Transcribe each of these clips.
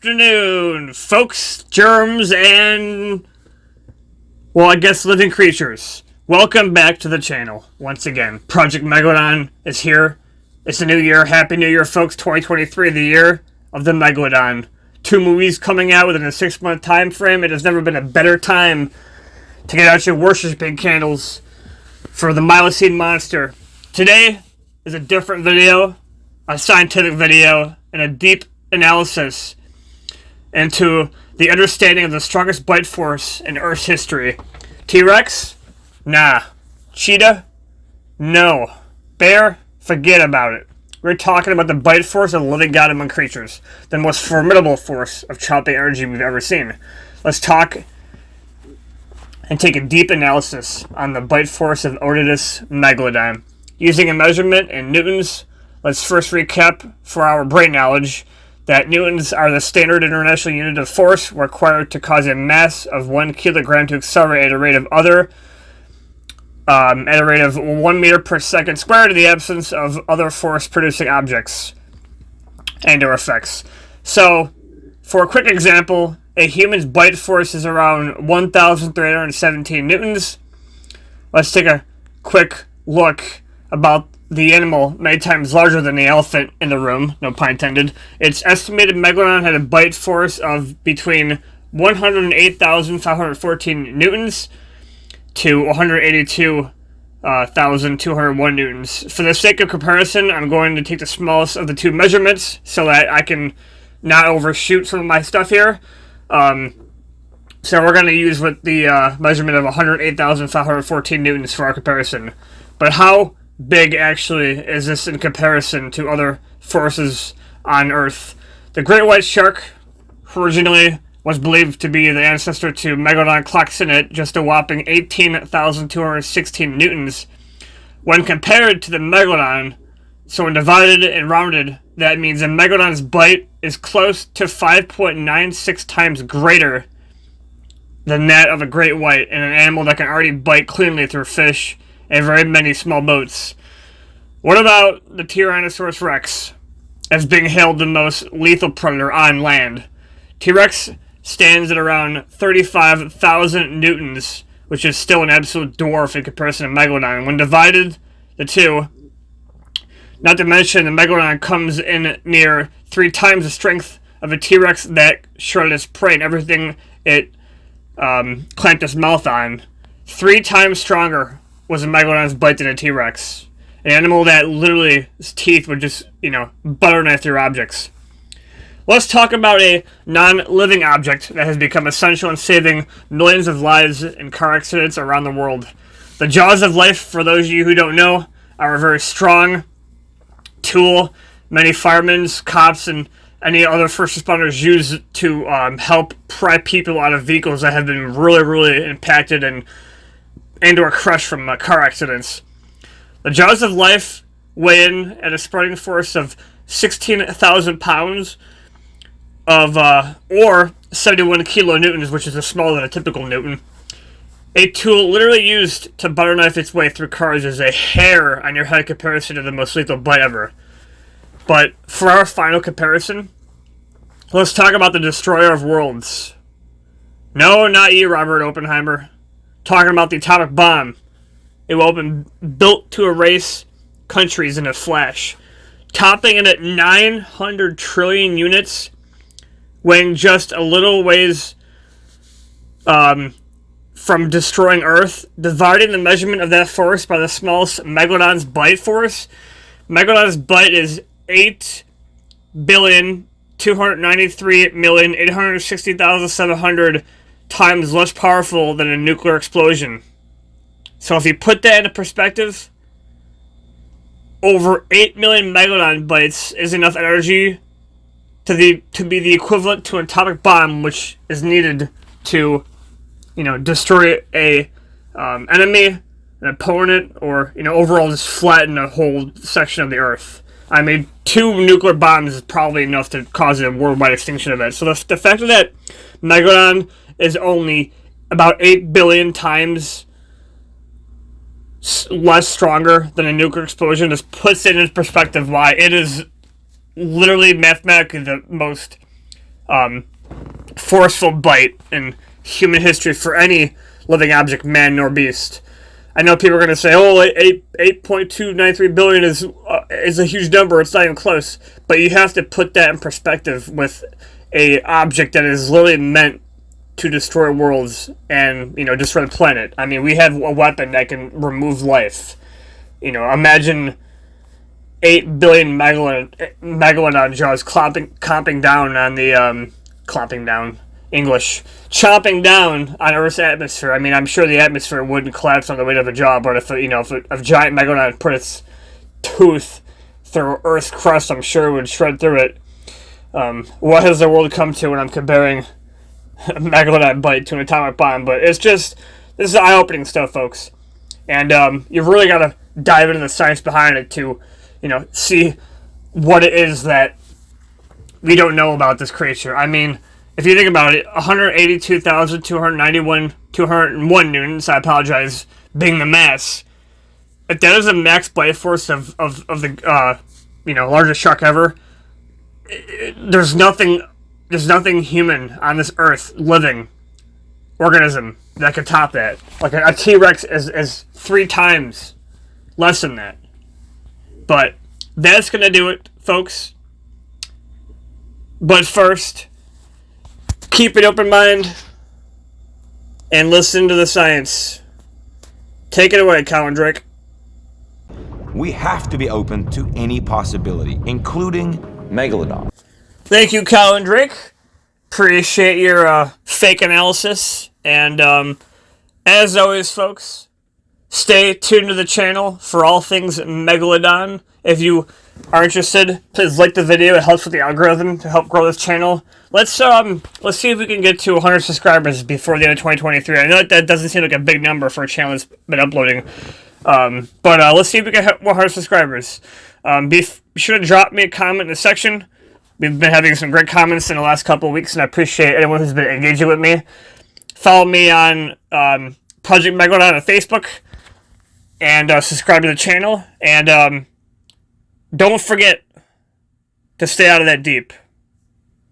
afternoon, folks, germs, and, well, I guess living creatures. Welcome back to the channel. Once again, Project Megalodon is here. It's a new year. Happy New Year, folks. 2023, the year of the Megalodon. 2 movies coming out within a 6-month time frame. It has never been a better time to get out your worshipping candles for the Miocene monster. Today is a different video, a scientific video, and a deep analysis into the understanding of the strongest bite force in Earth's history. T-Rex? Nah. Cheetah? No. Bear? Forget about it. We're talking about the bite force of the living god among creatures, the most formidable force of chomping energy we've ever seen. Let's talk and take a deep analysis on the bite force of Odidus Megalodon. Using a measurement in newtons, let's first recap for our brain knowledge that newtons are the standard international unit of force required to cause a mass of 1 kilogram to accelerate at a rate of 1 meter per second squared in the absence of other force-producing objects and or effects. So, for a quick example, a human's bite force is around 1,317 newtons. Let's take a quick look about the animal many times larger than the elephant in the room, no pun intended. It's estimated Megalodon had a bite force of between 108,514 newtons to 182,201 newtons. For the sake of comparison, I'm going to take the smallest of the 2 measurements so that I can not overshoot some of my stuff here. So we're going to use with the measurement of 108,514 newtons for our comparison. But how big actually is this in comparison to other forces on Earth? The great white shark originally was believed to be the ancestor to Megalodon, clocks in at just a whopping 18,216 newtons. When compared to the Megalodon, so when divided and rounded, that means a Megalodon's bite is close to 5.96 times greater than that of a great white, and an animal that can already bite cleanly through fish and very many small boats. What about the Tyrannosaurus Rex as being hailed the most lethal predator on land? T-Rex stands at around 35,000 newtons, which is still an absolute dwarf in comparison to Megalodon. When divided, the two, not to mention the Megalodon comes in near 3 times the strength of a T-Rex that shredded its prey and everything it clamped its mouth on. 3 times stronger was a Megalodon's bite than a T-Rex. An animal that literally, its teeth would just, butter knife through objects. Let's talk about a non-living object that has become essential in saving millions of lives in car accidents around the world. The jaws of life, for those of you who don't know, are a very strong tool many firemen, cops, and any other first responders use to help pry people out of vehicles that have been really impacted and or crushed from car accidents. The jaws of life weigh in at a spreading force of 16,000 pounds or 71 kilonewtons, which is smaller than a typical newton. A tool literally used to butter knife its way through cars is a hair on your head in comparison to the most lethal bite ever. But for our final comparison, let's talk about the destroyer of worlds. No, not you, Robert Oppenheimer. Talking about the atomic bomb. It will have been built to erase countries in a flash. Topping it at 900 trillion units, weighing just a little ways from destroying Earth. Dividing the measurement of that force by the smallest Megalodon's bite force. Megalodon's bite is 8,293,860,700 times less powerful than a nuclear explosion. So if you put that into perspective, over 8 million Megalodon bites is enough energy to be the equivalent to an atomic bomb, which is needed to, destroy a enemy, an opponent, or overall just flatten a whole section of the Earth. I mean, 2 nuclear bombs is probably enough to cause a worldwide extinction event. So the fact that Megalodon is only about 8 billion times less stronger than a nuclear explosion just puts it in perspective why it is literally mathematically the most forceful bite in human history for any living object, man nor beast. I know people are going to say, "Oh, 8.293 billion is a huge number. It's not even close." But you have to put that in perspective with a object that is literally meant to destroy worlds and destroy the planet. I mean, we have a weapon that can remove life. Imagine 8 billion megalodon jaws chomping down on the chomping down on Earth's atmosphere. I mean, I'm sure the atmosphere wouldn't collapse on the weight of a jaw, but if a giant megalodon put its tooth through Earth's crust, I'm sure it would shred through it. What has the world come to when I'm comparing a megalodon bite to an atomic bomb? But this is eye-opening stuff, folks. And you've really got to dive into the science behind it to, see what it is that we don't know about this creature. I mean, if you think about it, 201 newtons, I apologize, being the mass. If that is the max bite force of the largest shark ever, there's nothing human on this earth, living organism, that could top that. Like a T-Rex is 3 times less than that. But that's gonna do it, folks. But first, keep an open mind and listen to the science. Take it away, Colin Drake. We have to be open to any possibility, including Megalodon. Thank you, Colin Drake. Appreciate your fake analysis. And as always, folks, stay tuned to the channel for all things Megalodon. If you are interested, please like the video. It helps with the algorithm to help grow this channel. Let's see if we can get to 100 subscribers before the end of 2023. I know that doesn't seem like a big number for a channel that's been uploading, but let's see if we can hit 100 subscribers. Be sure to drop me a comment in the section. We've been having some great comments in the last couple of weeks, and I appreciate anyone who's been engaging with me. Follow me on Project Megalodon on Facebook, and subscribe to the channel. And don't forget to stay out of that deep,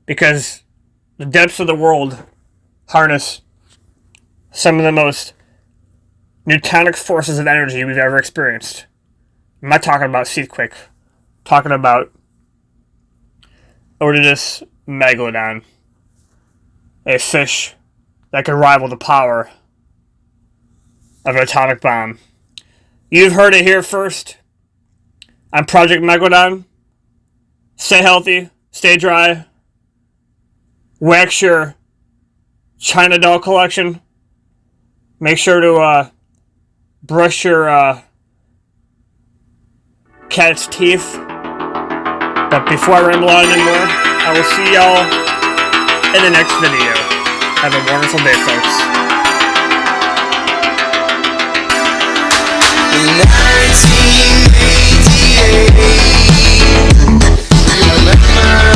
because the depths of the world harness some of the most Newtonic forces of energy we've ever experienced. I'm not talking about Seathquake. I'm talking about Odidus Megalodon, a fish that could rival the power of an atomic bomb. You've heard it here first. I'm Project Megalodon. Stay healthy, stay dry, wax your China doll collection. Make sure to brush your cat's teeth. But before I ramble on anymore, I will see y'all in the next video. Have a wonderful day, folks. 1988.